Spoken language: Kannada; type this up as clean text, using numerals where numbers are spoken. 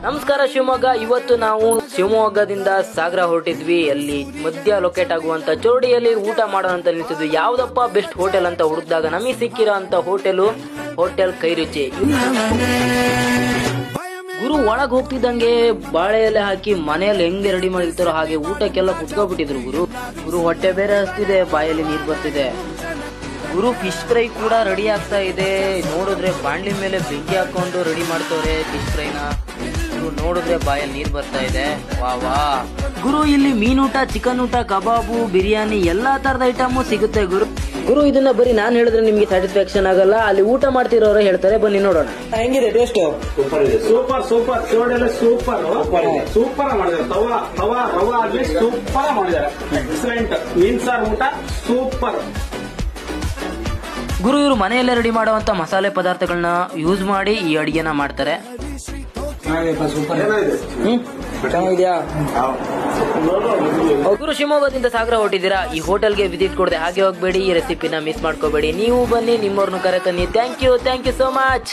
ನಮಸ್ಕಾರ ಶಿವಮೊಗ್ಗ. ಇವತ್ತು ನಾವು ಶಿವಮೊಗ್ಗದಿಂದ ಸಾಗರ ಹೊರಟಿದ್ವಿ. ಅಲ್ಲಿ ಮಧ್ಯ ಲೊಕೇಟ್ ಆಗುವಂತ ಚೋರಡಿಯಲ್ಲಿ ಊಟ ಮಾಡೋಣ ಅಂತ ನಿಂತಿದ್ವಿ. ಯಾವ್ದಪ್ಪ ಬೆಸ್ಟ್ ಹೋಟೆಲ್ ಅಂತ ಹುಡುಕಿದಾಗ ನಮಗೆ ಸಿಕ್ಕಿರೋ ಅಂತ ಹೋಟೆಲ್ ಕೈರುಚಿ. ಗುರು ಒಳಗ್ ಹೋಗ್ತಿದ್ದಂಗೆ ಬಾಳೆ ಎಲೆ ಹಾಕಿ ಮನೆಯಲ್ಲಿ ಹೆಂಗೆ ರೆಡಿ ಮಾಡಿರ್ತಾರೋ ಹಾಗೆ ಊಟಕ್ಕೆಲ್ಲ ಕುತ್ಕೊಬಿಟ್ಟಿದ್ರು. ಗುರು ಹೊಟ್ಟೆ ಬೇರೆ ಹಸ್ತಿದೆ, ಬಾಯಲ್ಲಿ ನೀರ್ ಬರ್ತಿದೆ. ಗುರು ಫಿಶ್ ಫ್ರೈ ಕೂಡ ರೆಡಿ ಆಗ್ತಾ ಇದೆ. ನೋಡಿದ್ರೆ ಬಾಂಡ್ಲಿ ಮೇಲೆ ಬೆಂಕಿ ಹಾಕೊಂಡು ರೆಡಿ ಮಾಡ್ತವ್ರೆ ಫಿಶ್ ಫ್ರೈನ. ನೋಡಿದ್ರೆ ಬಾಯಲ್ಲಿ ನೀರ್ ಬರ್ತಾ ಇದೆ. ವಾ ಗುರು, ಇಲ್ಲಿ ಮೀನೂಟ, ಚಿಕನ್ ಊಟ, ಕಬಾಬು, ಬಿರಿಯಾನಿ ಎಲ್ಲಾ ತರದ ಐಟಮು ಸಿಗುತ್ತೆ ಗುರು. ಇದನ್ನ ಬರೀ ನಾನ್ ಹೇಳಿದ್ರೆ ನಿಮ್ಗೆ ಸ್ಯಾಟಿಸ್ಫ್ಯಾಕ್ಷನ್ ಆಗಲ್ಲ, ಅಲ್ಲಿ ಊಟ ಮಾಡ್ತಿರೋರು ಹೇಳ್ತಾರೆ. ಬನ್ನಿ ನೋಡೋಣ ಹೆಂಗಿದೆ ಟೇಸ್ಟ್. ಸೂಪರ್ ಚೋಡೆಲ್ಲ ಸೂಪರ್ ಮಾಡಿದ್ದಾರೆ. ತವಾ ರವಾ ಆಗ್ಲಿ ಸೂಪರ್ ಮಾಡಿದ್ದಾರೆ. ಎಕ್ಸಲೆಂಟ್. ಮೀನ್ ಸಾರ್ ಊಟ ಸೂಪರ್. ಗುರು, ಇವರು ಮನೆಯಲ್ಲೇ ರೆಡಿ ಮಾಡುವಂತ ಮಸಾಲೆ ಪದಾರ್ಥಗಳನ್ನ ಯೂಸ್ ಮಾಡಿ ಈ ಅಡಿಗೆನ ಮಾಡ್ತಾರೆ. ಗುರು, ಶಿವಮೊಗ್ಗದಿಂದ ಸಾಗರ ಹೊರಟಿದ್ದೀರಾ, ಈ ಹೋಟೆಲ್ಗೆ ವಿಸಿಟ್ ಕೊಡದೆ ಹಾಗೆ ಹೋಗ್ಬೇಡಿ. ಈ ರೆಸಿಪಿನ ಮಿಸ್ ಮಾಡ್ಕೋಬೇಡಿ. ನೀವು ಬನ್ನಿ, ನಿಮ್ಮವ್ರನ್ನು ಕರೆ ತನ್ನಿ. Thank you so much.